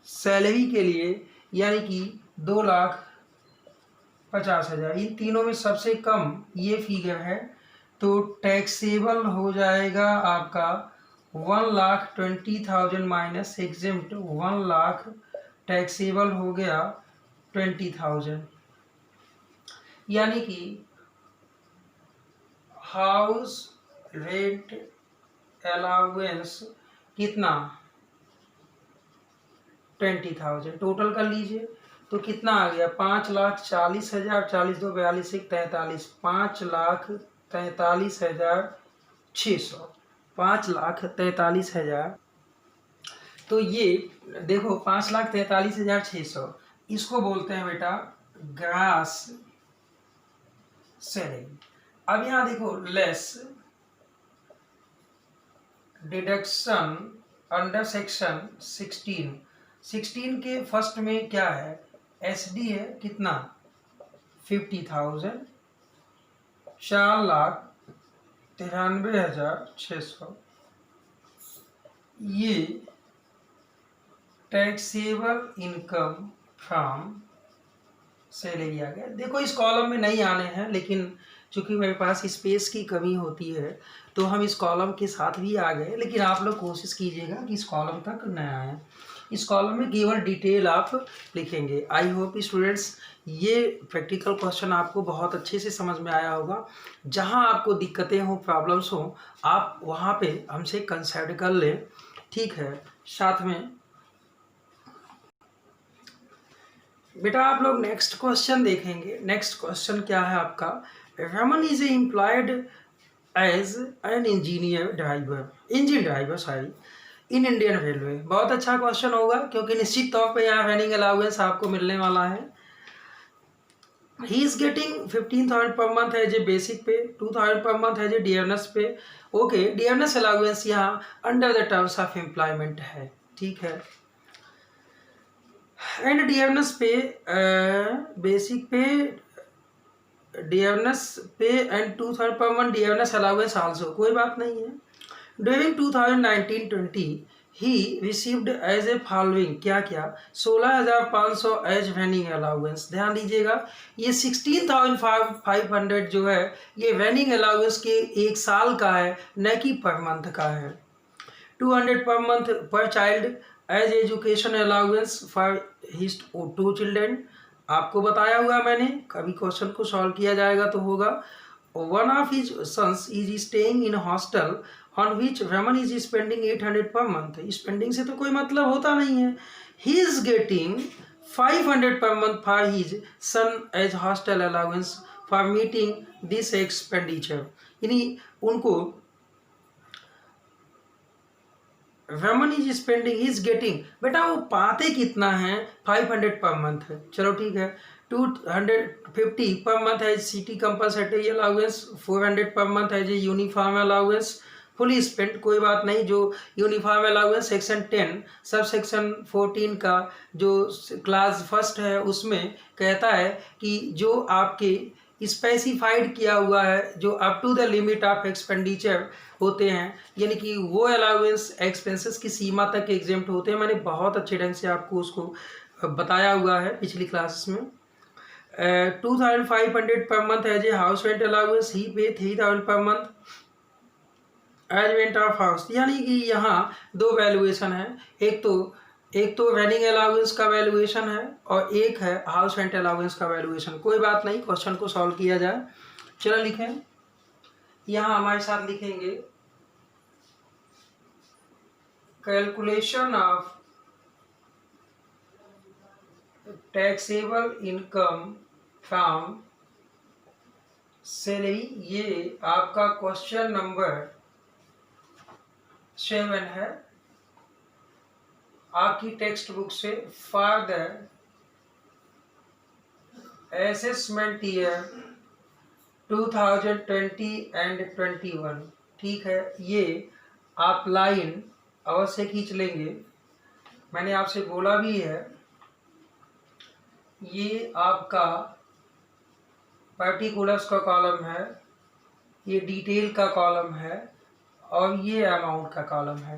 A: सैलरी के लिए यानी कि 2,50,000। इन तीनों में सबसे कम ये फिगर है, तो टैक्सेबल हो जाएगा आपका 1,20,000 माइनस एग्जेम्प्ट 1 लाख, टैक्सेबल हो गया 20,000। यानी कि हाउस रेंट अलाउंस कितना? 20,000। टोटल कर लीजिए तो कितना आ गया? 5,40,000, 40 2 42 43, 5,43,600, 5,43,000। तो ये देखो 5,43,600, इसको बोलते हैं बेटा ग्रास सैलरी। अब यहाँ देखो लेस डिडक्शन अंडर सेक्शन 16 के फर्स्ट में क्या है, एसडी है कितना 50,000, 4,93,600, ये टैक्सेबल इनकम फ्रॉम सैलरी आ गया। देखो इस कॉलम में नहीं आने हैं, लेकिन चूंकि मेरे पास स्पेस की कमी होती है तो हम इस कॉलम के साथ भी आ गए, लेकिन आप लोग कोशिश कीजिएगा कि इस कॉलम तक न आए। इस कॉलम में केवल डिटेल आप लिखेंगे। आई होप स्टूडेंट्स ये प्रैक्टिकल क्वेश्चन आपको बहुत अच्छे से समझ में आया होगा। जहां आपको दिक्कतें हो, प्रॉब्लम्स हो, आप वहां पे हमसे कंसल्ट कर लें, ठीक है। साथ में बेटा आप लोग नेक्स्ट क्वेश्चन देखेंगे। नेक्स्ट क्वेश्चन क्या है आपका, Raman is employed as an engineer driver, engine driver sorry, in Indian railway. बहुत अच्छा क्वेश्चन होगा क्योंकि निश्चित तौर पे यहाँ रनिंग अलाउंस आपको मिलने वाला है। He is getting 15,000 per month है जे बेसिक पे, 2,000 पर मंथ है जे डीएनएस पे। ओके, डीएनएस अलाउंस यहाँ under the terms of employment है, ठीक है। एंड डीएनएस पे बेसिक पे डीएनएस पे and 2,000 per month DNS allowance also, कोई बात नहीं है। During 2019-20 he received as a following, क्या क्या 16,500 एज रनिंग अलाउंस। ध्यान दीजिएगा ये 16,500 जो है ये रनिंग अलाउंस के एक साल का है, न कि पर मंथ का है। 200 per month per child as education allowance for his 2 children. आपको बताया हुआ मैंने, कभी क्वेश्चन को सॉल्व किया जाएगा तो होगा। One of his sons is staying in hostel on which Raman is spending 800 per month. Spending से तो कोई मतलब होता नहीं है। He is getting 500 per month for his son as hostel allowance for meeting this expenditure. यानी उनको Raman is spending is getting, बेटा वो पाते कितना है 500 पर मंथ है, चलो ठीक है। 250 पर मंथ है city compulsory allowance, 400 per month है जी यूनिफॉर्म अलाउंस फुली स्पेंड, कोई बात नहीं। जो uniform allowance section 10 sub section 14 का जो क्लास फर्स्ट है उसमें कहता है कि जो आपके स्पेसिफाइड किया हुआ है, जो up to the limit of expenditure होते हैं, यानी कि वो अलाउंस एक्सपेंसेस की सीमा तक एग्जेम्प्ट होते हैं। मैंने बहुत अच्छे ढंग से आपको उसको बताया हुआ है पिछली क्लासेस में। 2,500 per month as a house rent allowance, he pay 3,000 per month as rent of house. यानी कि यहाँ दो वैल्यूएशन है, एक तो रेंटिंग अलाउंस का वैल्यूएशन है और एक है हाउस रेंट अलाउंस का वैल्यूएशन। कोई बात नहीं, क्वेश्चन को सॉल्व किया जाए। चलो लिखें, यहाँ हमारे साथ लिखेंगे calculation of taxable income from salary. ये आपका क्वेश्चन नंबर 7 है आपकी टेक्स्ट बुक से। For the assessment year 2020 and 21, ठीक है। ये आप लाइन अवश्य खींच लेंगे, मैंने आपसे बोला भी है। ये आपका पर्टिकुलर्स का कॉलम है, ये डिटेल का कॉलम है और ये अमाउंट का कॉलम है।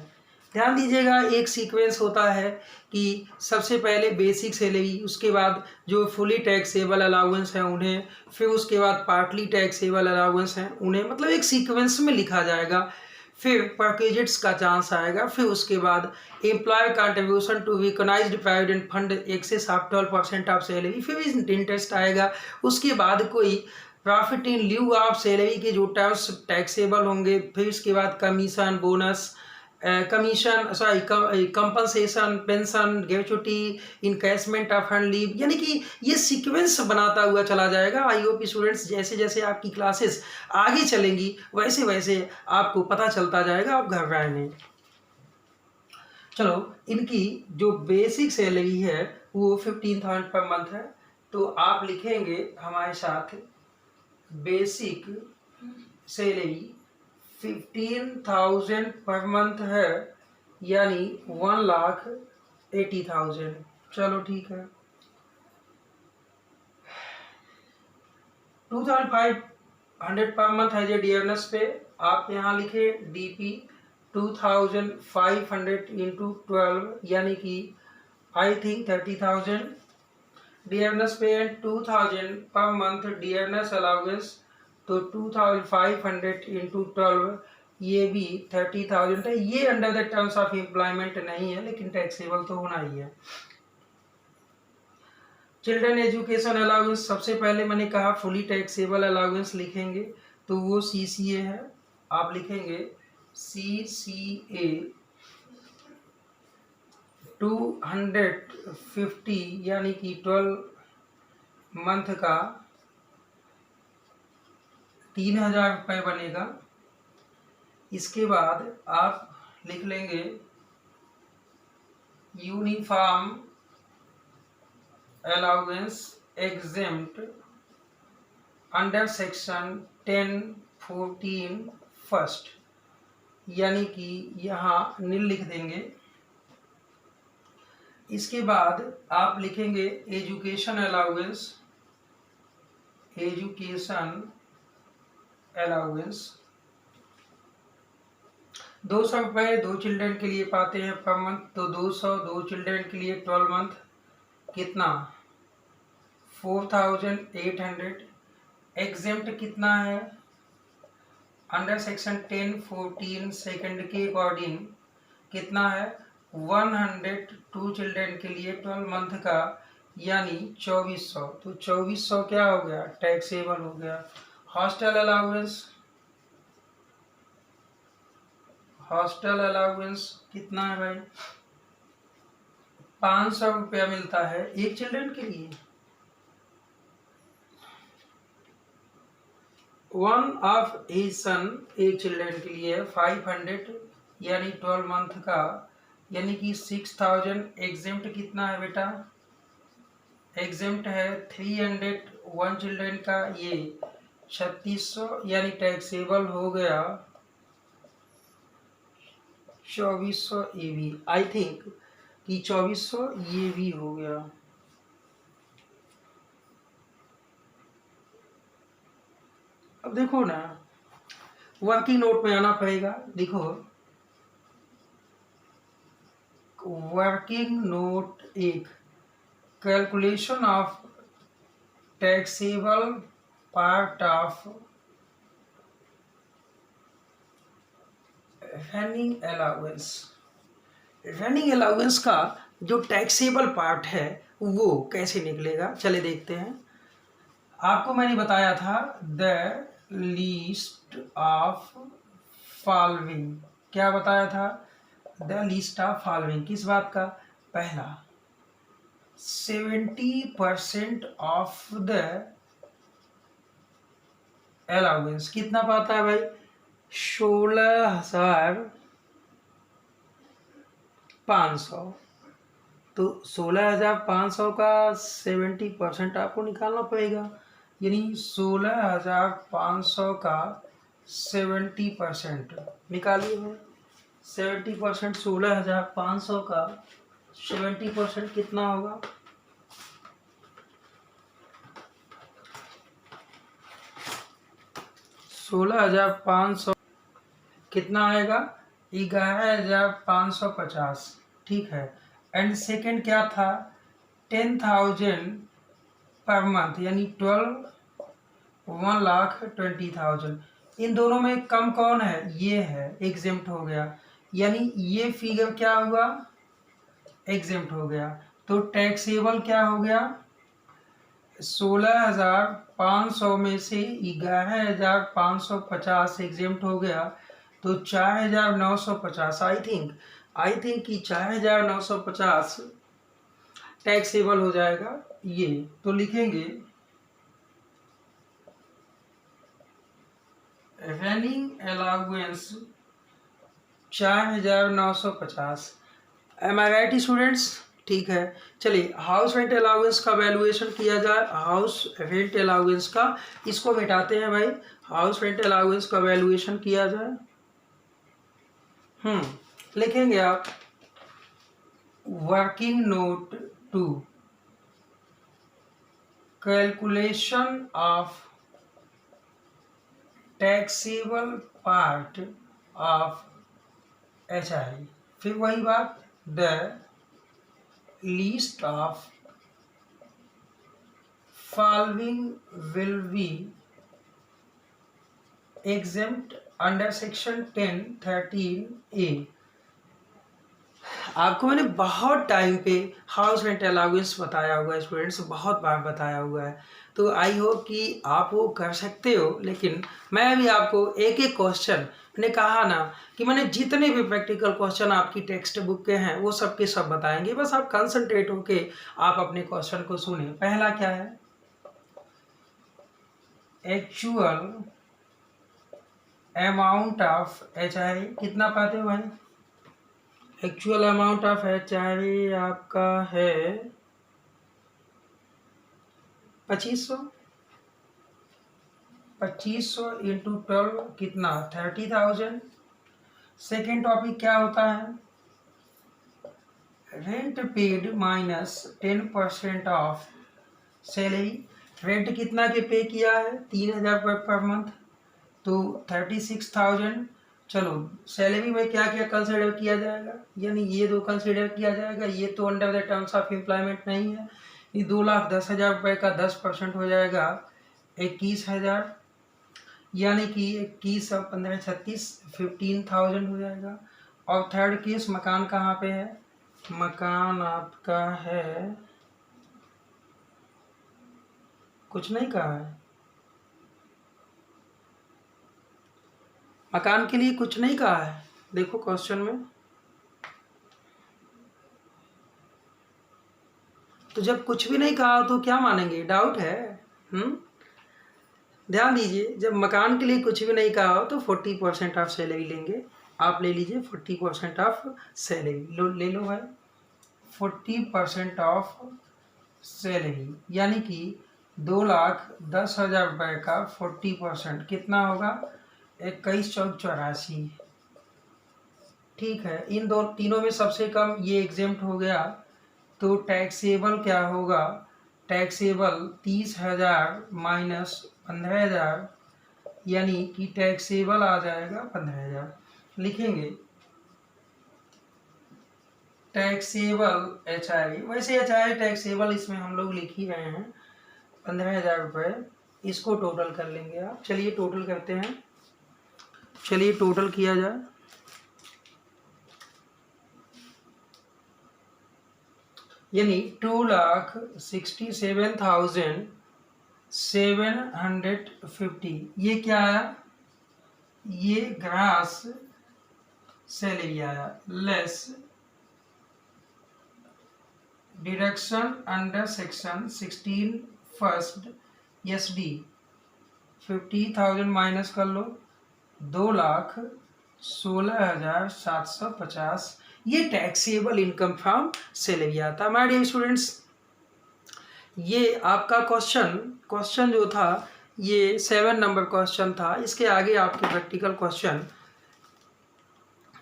A: ध्यान दीजिएगा एक सीक्वेंस होता है कि सबसे पहले बेसिक सैलरी, उसके बाद जो फुली टैक्सेबल अलाउंस है उन्हें, फिर उसके बाद पार्टली टैक्सेबल अलाउंस हैं उन्हें, मतलब एक सीक्वेंस में लिखा जाएगा। फिर परकेजेट्स का चांस आएगा, फिर उसके बाद employer contribution to recognised provident fund excess of 12% of salary, फिर इंटरेस्ट आएगा। उसके बाद कोई profit in lieu of salary के जो टर्म्स टैक्सेबल होंगे, फिर उसके बाद commission, bonus, commission sorry compensation, pension, gratuity, encashment of fund leave, यानी कि ये सीक्वेंस बनाता हुआ चला जाएगा। आई होप स्टूडेंट्स जैसे जैसे आपकी क्लासेस आगे चलेंगी वैसे वैसे आपको पता चलता जाएगा, आप घबराएं नहीं। चलो इनकी जो बेसिक सैलरी है वो 15,000 पर मंथ है, तो आप लिखेंगे हमारे साथ बेसिक सैलरी 15,000 पर मंथ है, यानी 1,80,000। चलो ठीक है। 2,500 पर मंथ है जो डियरनेस पे, आप यहाँ लिखे डीपी 2,500 इंटू 12 यानी कि आई थिंक 30,000 डियरनेस पे एंड 2,000 पर मंथ डियरनेस अलाउंस, तो 2,500 इंटू 12 ये भी 30,000 है। ये under the terms of employment नहीं है, लेकिन टैक्सेबल तो होना ही है। चिल्ड्रन एजुकेशन अलाउंस, सबसे पहले मैंने कहा फुली टैक्सेबल अलाउंस लिखेंगे तो वो CCA है। आप लिखेंगे CCA 250 यानी कि 12 मंथ का 3,000 रुपये बनेगा। इसके बाद आप लिख लेंगे uniform allowance exempt under section 1014 first, यानी कि यहाँ नील लिख देंगे। इसके बाद आप लिखेंगे एजुकेशन अलाउंस, एजुकेशन अलाउंस 200 रुपये 2 चिल्ड्रन के लिए पाते हैं पर मंथ, तो 200 2 चिल्ड्रन के लिए 12 मंथ कितना 4,800। एग्जेम्प्ट कितना है अंडर सेक्शन 1014 सेकंड के अकॉर्डिंग कितना है 102 चिल्ड्रन के लिए 12 मंथ का, यानी 2,400। तो 2,400 क्या हो गया टैक्सेबल हो गया। हॉस्टल अलाउंस, हॉस्टल अलाउंस कितना है भाई 500 रुपया मिलता है एक चिल्ड्रन के लिए। वन ऑफ हिज सन, एक चिल्ड्रन के लिए 500 यानी 12 मंथ का, यानी कि 6,000। एग्जेम्प्ट कितना है बेटा, एग्जेम्प्ट है 301 चिल्ड्रन का, ये 3,600 यानी टैक्सेबल हो गया 2,400 ये भी, आई थिंक कि 2,400 ये भी हो गया। अब देखो ना वर्किंग नोट में आना पड़ेगा। देखो वर्किंग नोट एक calculation of taxable part of running allowance. Running allowance का जो टैक्सेबल पार्ट है वो कैसे निकलेगा, चले देखते हैं। आपको मैंने बताया था द लिस्ट ऑफ फॉलोइंग, क्या बताया था द लिस्ट ऑफ फॉलोइंग, किस बात का, पहला 70% ऑफ द अलाउंस कितना पाता है भाई 16,500। तो 16,500 का 70% आपको निकालना पड़ेगा, यानी 16,500 का 70% निकालिए। 70% 16,500 का 70% कितना होगा 16,500 कितना आएगा 11,550, ठीक है। एंड सेकंड क्या था 10,000 पर मंथ यानी 1,20,000। इन दोनों में कम कौन है, ये है, एग्जेम्प्ट हो गया, यानी ये फिगर क्या हुआ एग्जेम्प्ट हो गया। तो टैक्सेबल क्या हो गया 16,500 में से 11,550 एग्जेम्प्ट हो गया, तो 4,950। आई थिंक कि 4,950 टैक्सेबल हो जाएगा ये। तो लिखेंगे रनिंग अलाउंस 4,950। एम आई राइट स्टूडेंट्स। ठीक है, चलिए हाउस रेंट अलाउंस का वैल्यूएशन किया जाए। हाउस रेंट अलाउंस का, इसको मिटाते हैं भाई, हाउस रेंट अलाउंस का वैल्यूएशन किया जाए। लिखेंगे आप working note to calculation of taxable part of HI। फिर वही बात, the list of following will be exempt under section 10(13)A। आपको मैंने बहुत टाइम पे हाउस रेंट अलाउंस बताया हुआ है स्टूडेंट्स, बहुत बार बताया हुआ है, तो आई होप कि आप वो कर सकते हो। लेकिन मैं भी आपको एक एक क्वेश्चन, मैंने कहा ना कि मैंने जितने भी प्रैक्टिकल क्वेश्चन आपकी टेक्स्ट बुक के हैं वो सब के सब बताएंगे, बस आप कंसंट्रेट होके आप अपने क्वेश्चन को सुने। पहला क्या है, एक्चुअल अमाउंट ऑफ HI कितना पाते हो भाई? एक्चुअल अमाउंट ऑफ HI आपका है 2500। 2500 इंटू 12 कितना? 30,000। सेकेंड टॉपिक क्या होता है, rent paid minus 10% of salary. Rent कितना के पे किया है? 3,000 पर मंथ, तो 36,000। चलो सैलरी में क्या क्या कंसिडर किया जाएगा, यानी ये दो कंसिडर किया जाएगा, ये तो under the terms of employment नहीं है। ये 2,10,000 रुपये का 10% हो जाएगा 21,000, यानी कि 21 और 15 36 15,000 हो जाएगा। और थर्ड केस, मकान कहाँ पे है? मकान आपका है, कुछ नहीं कहा है, मकान के लिए कुछ नहीं कहा है, देखो क्वेश्चन में। तो जब कुछ भी नहीं कहा तो क्या मानेंगे? डाउट है। ध्यान दीजिए, जब मकान के लिए कुछ भी नहीं कहा हो तो 40% ऑफ सैलरी लेंगे। आप ले लीजिए 40% ऑफ सैलरी, ले लो भाई 40% ऑफ सैलरी, यानी कि 2,10,000 रुपये का 40% कितना होगा? 21 चौक 84। ठीक है, इन दो तीनों में सबसे कम ये एग्जेम्प्ट हो गया, तो टैक्सेबल क्या होगा? टैक्सेबल 30,000 माइनस 15,000, यानी कि टैक्सेबल आ जाएगा 15,000। लिखेंगे टैक्सेबल HI, वैसे HI टैक्सेबल इसमें हम लोग लिख ही रहे हैं 15,000 रुपये, इसको टोटल कर लेंगे आप। चलिए टोटल करते हैं, चलिए टोटल किया जाए। यानी 2,67,750, ये क्या आया? ये ग्रास सैलरी आया, less deduction under section 16 first SD 50,000 minus कर लो, 2,16,750, ये टैक्सेबल इनकम फ्रॉम सैलरी आता। माय डियर स्टूडेंट्स, ये आपका क्वेश्चन जो था ये 7 नंबर क्वेश्चन था। इसके आगे आपके प्रैक्टिकल क्वेश्चन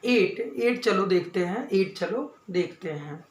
A: 8 चलो देखते हैं, 8 चलो देखते हैं।